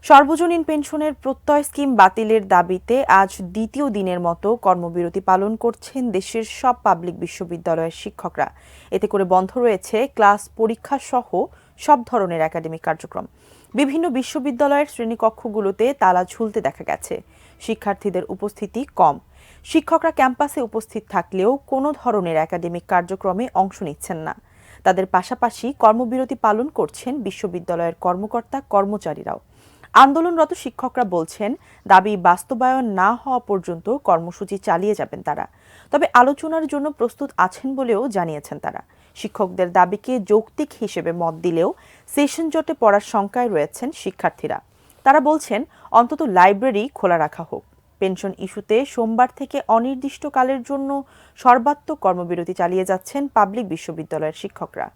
সর্বজনীন পেনশনের প্রত্যয় স্কিম বাতিলের দাবিতে আজ দ্বিতীয় দিনের মতো কর্মবিরতি পালন করছেন দেশের সব পাবলিক বিশ্ববিদ্যালয়ের শিক্ষকরা। এতে করে বন্ধ রয়েছে ক্লাস, পরীক্ষা সহ সব ধরনের একাডেমিক কার্যক্রম। বিভিন্ন বিশ্ববিদ্যালয়ের শ্রেণীকক্ষগুলোতে তালা ঝুলতে দেখা গেছে। শিক্ষার্থীদের উপস্থিতি কম। শিক্ষকরা ক্যাম্পাসে উপস্থিত থাকলেও কোনো ধরনের একাডেমিক কার্যক্রমে অংশ নিচ্ছেন না। তাদের পাশাপাশি কর্মবিরতি পালন করছেন বিশ্ববিদ্যালয়ের কর্মকর্তা কর্মচারীরাও। আন্দোলনরত শিক্ষকরা বলছেন, দাবি বাস্তবায়ন না হওয়া পর্যন্ত কর্মসূচি চালিয়ে যাবেন তারা। তবে আলোচনার জন্য প্রস্তুত আছেন বলেও জানিয়েছেন তারা। শিক্ষকদের দাবিকে যৌক্তিক হিসেবে মত দিলেও সেশন জটে পড়ার শঙ্কায় রয়েছেন শিক্ষার্থীরা। তারা বলছেন, অন্তত লাইব্রেরি খোলা রাখা হোক। পেনশন ইস্যুতে সোমবার থেকে অনির্দিষ্টকালের জন্য সর্বাত্মক কর্মবিরতি চালিয়ে যাচ্ছেন পাবলিক বিশ্ববিদ্যালয়ের শিক্ষকরা।